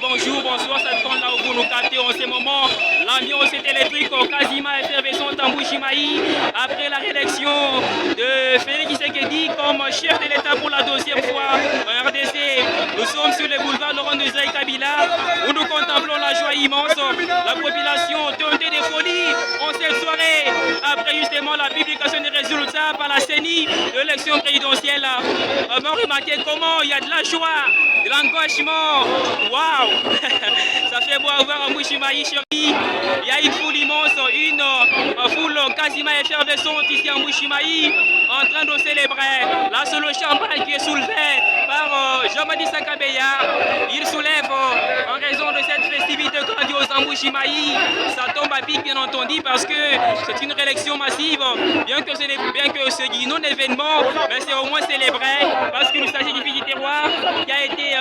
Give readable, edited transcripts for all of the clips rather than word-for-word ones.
bonjour, bonsoir, ça dépend là où vous nous captez en ce moment. L'ambiance est électrique, quasiment effervescente en Mbuji-Mayi. Après la réélection de Félix Tshisekedi comme chef de l'État pour la deuxième fois en RDC, nous sommes sur le boulevard Laurent-Désiré Kabila où nous contemplons la joie immense. La population teintée de folie en cette soirée après justement la publication des résultats par la CENI de l'élection présidentielle. Avons remarqué comment il y a de la joie, de l'engagement. Waouh. Ça fait beau avoir un Mbuji-Mayi chéri. Il y a une foule immense, une foule quasiment effervescente ici à Mbuji-Mayi en train de célébrer. Là, c'est le champagne qui est soulevé par Jean-Baptiste Kabeya. Il soulève en raison de cette festivité grandiose à Mbuji-Mayi. Ça tombe à pic, bien entendu, parce que c'est une réélection massive. Bien que c'est non événement, mais c'est au moins célébré parce qu'il s'agit du fils du terroir qui a été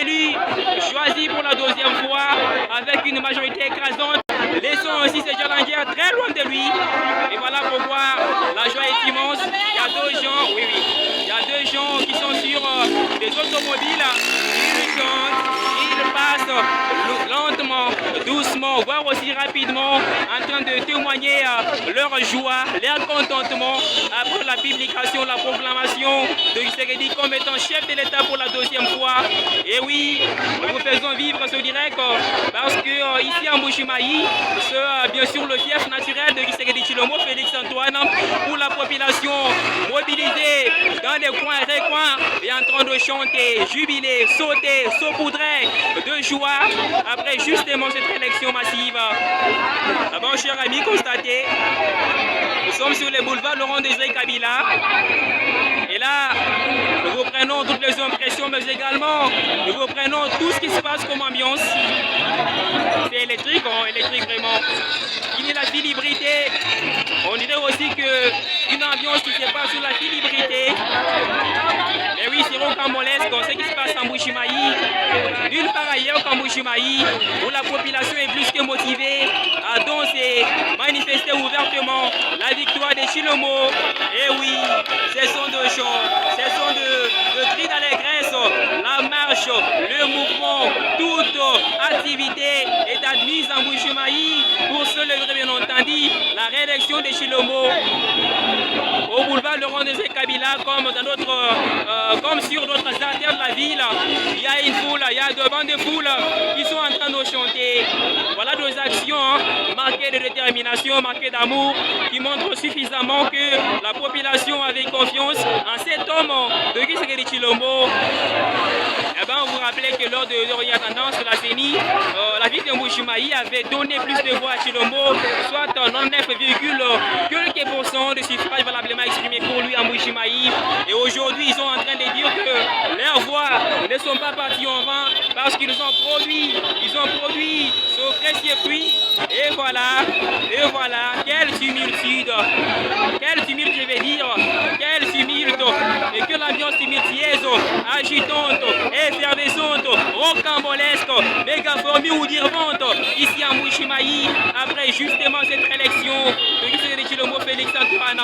élu, choisi pour la deuxième fois avec une majorité écrasante. Laissons aussi ces Jalangers très loin de lui. Et voilà pourquoi la joie est immense. Il y a deux gens, il y a deux gens qui sont sur des automobiles. Ils chantent, ils passent lentement, doucement, voire aussi rapidement, en train de témoigner leur joie, leur contentement après la publication, la proclamation de Tshisekedi comme étant chef de l'État pour la deuxième fois. Et oui, nous vous faisons vivre ce direct parce que ici à Mbuji-Mayi, c'est bien sûr le fief naturel de Tshisekedi Tshilombo, Félix Antoine, où la population mobilisée dans les coins et recoins est en train de chanter, jubiler, sauter, saupoudrer de joie après justement cette élection massive. D'abord, chers amis, constatez, nous sommes sur les boulevards Laurent-Désiré Kabila. Et là, nous vous prenons toutes les impressions, mais également, nous vous prenons tout ce qui se passe comme ambiance. C'est électrique, électrique vraiment. Il y a la filibrité. On dirait aussi qu'une ambiance qui se passe sur la filibrité. Et oui, c'est rocambolesque, on sait ce qui se passe en Mbuji-Mayi. Nulle part ailleurs qu'en Mbuji-Mayi, où la population est plus que motivée à danser, manifester ouvertement la victoire des Tshilombo. Et oui, ce sont de chants, ce sont de cris d'allégresse, la marche, le mouvement, toute activité est admise en Mbuji-Mayi pour célébrer bien entendu la réélection des Tshilombo. Au boulevard Laurent-Désiré Kabila, comme sur d'autres artères de la ville, il y a une foule, il y a devant des foules qui sont en train de chanter. Voilà deux actions marquées de détermination, marquées d'amour, qui montrent suffisamment que la population avait confiance en cet homme de Tshisekedi Tshilombo. Eh ben, vous vous rappelez que lors de dernière tendance de la CENI, la ville de Mbuji-Mayi avait donné plus de voix à Tshilombo, soit 99, quelques pourcents de suffrages valablement exprimés pour lui à Mbuji-Mayi. Et aujourd'hui, ils sont en train de dire que leurs voix ne sont pas parties en vain parce qu'ils ont produit ce précieux fruit. Et voilà, quel tumulte, je vais dire, quel tumulte, et que l'ambiance tumultueuse, agitante, effervescente, rocambolesque, mégaformée ou dirvante, ici à Mbuji-Mayi, après justement cette élection de Tshisekedi Tshilombo, Félix Antoine.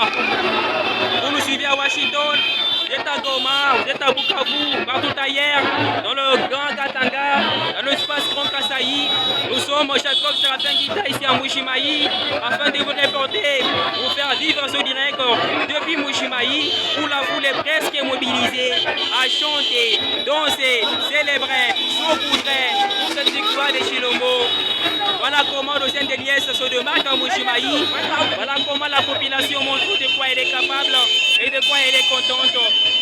Vous nous suivez à Washington, vous êtes à Goma, vous êtes à Bukavu, partout ailleurs, dans le Grand Katanga, dans l'espace Grand Kasaï. Nous sommes Jacob Séraphin Guita ici à Mbuji-Mayi afin de vous reporter, vous faire vivre ce direct depuis Mbuji-Mayi où la foule est presque mobilisée à chanter, danser, célébrer, saupoudrer pour cette victoire des Tshilombo. Voilà comment nos jeunes de liesse se démarquent à Mbuji-Mayi. Voilà comment la population montre de quoi elle est capable et de quoi elle est contente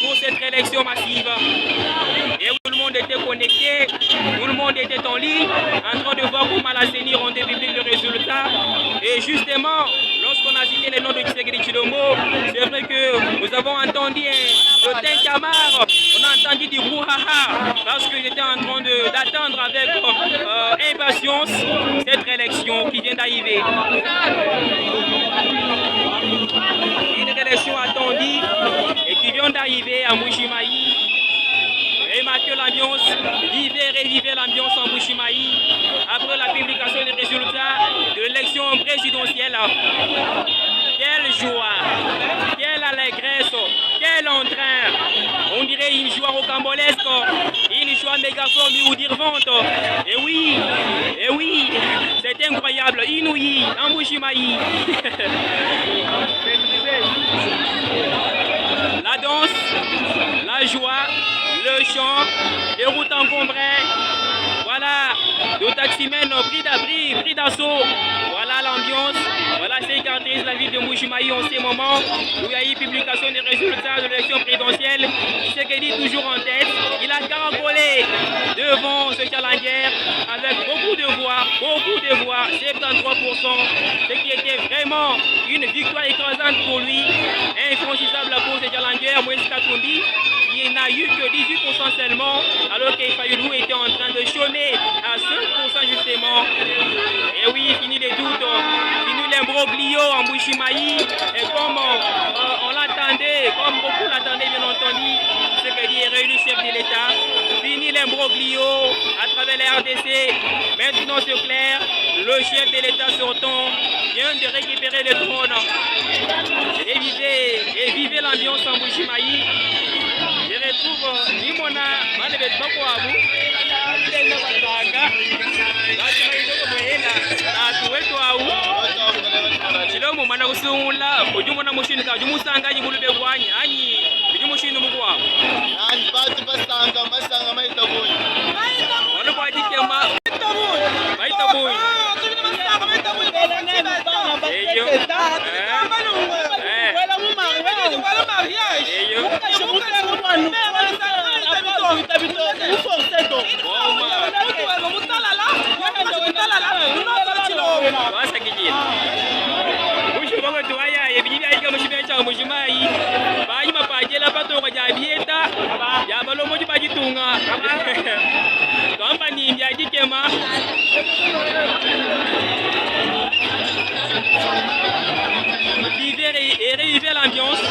pour cette élection massive. Et tout le monde était connecté, tout le monde était en ligne, en train de voir comment la CENI rendait public le résultat. Et justement, lorsqu'on a cité les noms de Tshisekedi Tshilombo, c'est vrai que nous avons entendu le tinkamar, on a entendu du brouhaha, parce qu'ils étaient en train d'attendre avec impatience cette élection qui vient d'arriver. Une élection attendue et qui vient d'arriver à Mbuji-Mayi. Remarquez l'ambiance, revivez l'ambiance en Mbuji-Mayi après la publication des résultats de l'élection présidentielle. Quelle joie, quelle allégresse, quel entrain. On dirait une joie rocambolesque, une joie mégaforme ou dirvante. inouïe en Mbuji-Mayi. La danse, la joie, le chant, les routes encombrées. Voilà, nos taximens pris d'assaut. Voilà l'ambiance, voilà ce qui caractérise la ville de Mbuji-Mayi en ces moments où il y a eu publication des résultats de l'élection présidentielle. Tshisekedi toujours en tête. Il a caracolé devant ce challenger avec beaucoup de voix, 73%, ce qui était vraiment une victoire écrasante pour lui. Infranchissable à cause des challengers, Moïse Katumbi. Il n'a eu que 18% seulement, alors qu'Ifayulu était en train de chômer à 5% justement. Et oui, fini les doutes, fini l'imbroglio en Mbuji-Mayi. Et comme on l'attendait, comme beaucoup l'attendaient bien entendu, ce que dit est réélu chef de l'État. Fini l'imbroglio à travers la RDC. Maintenant c'est clair, le chef de l'État sortant vient de récupérer le trône. Et vivez l'ambiance en Mbuji-Mayi. Je retrouve Nimona Malebet Bakwabu. Chilomo mana kusungula ujumona mushini ka jumusanga nyibulube kwanya anyi ujumushini mukwa ani bati basanga maita boy wano kwa dikema maita boy eyo Mbuji-Mayi bayi mapajela patonga jabieta jabalo moji bajitunga kamba ni mbyajikema vivez et revivez l'ambiance.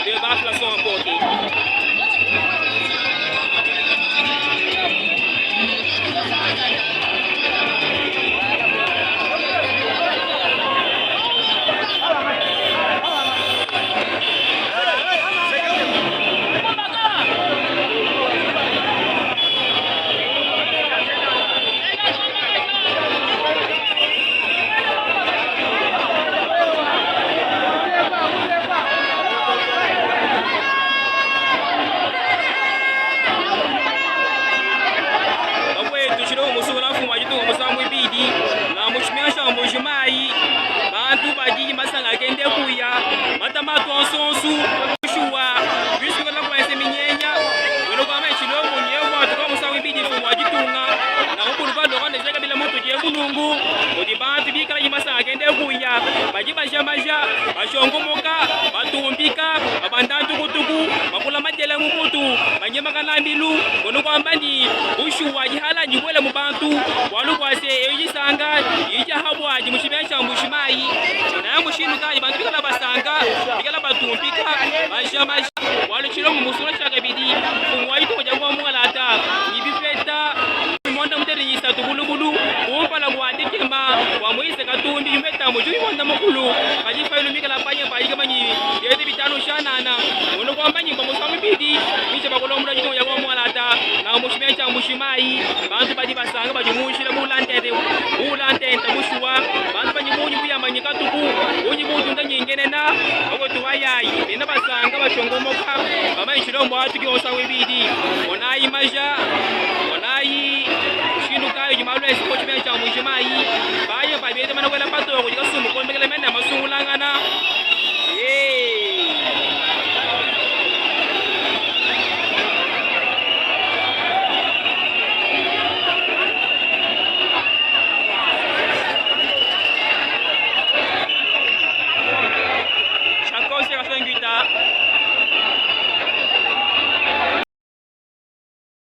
De baffles sont emportés. Mbuji-Mayi bantu bajiji masanga kende kuya matamatu onsonsu kushua bisiko la kwese minyenya wano kwa mechi lomo nyemo atuka musawi bidi fu wajitunga na ukuru bado kande zeka bila moto je kulungu odi bantu bikala masanga kende kuya bajiba jamaja bashongomoka batumbika abandantu kutuku makula majela mukutu banyema kana mbilu wano kwa mbani ushua jihala nyibwele mubantu wano kwa se eyisanga ija habwaji mushibesha Mbuji-Mayi na mushinu kaji bantu bikala basanga bikala batumpika bashama walo chilomo musura chaka bidi kumwaito kwa jangwa mwalata ibifeta monda muteri yisa tubulubulu kumpala kuandikema wa Moise Katumbi yumeta mujui monda mukulu kaji failu mikala panya paika manyi yete bitano shanana wono kwa mbanyi kwa musamu bidi misha bakolo mura jiko jangwa mwalata na mushibesha Mbuji-Mayi bantu baji basanga baji mushila mulantete mushuwa bantu banyi munyi buyamanya katuku munyi butunda nyingenena oko tuwayayi bena basanga bashongomoka bamanyi chilombo atu kiosa webidi onayi maja onayi shindukayo jimalwe siko chimenya cha Mbuji-Mayi bayo babete mana kwela patoko jikasumu kombekele mena masungulangana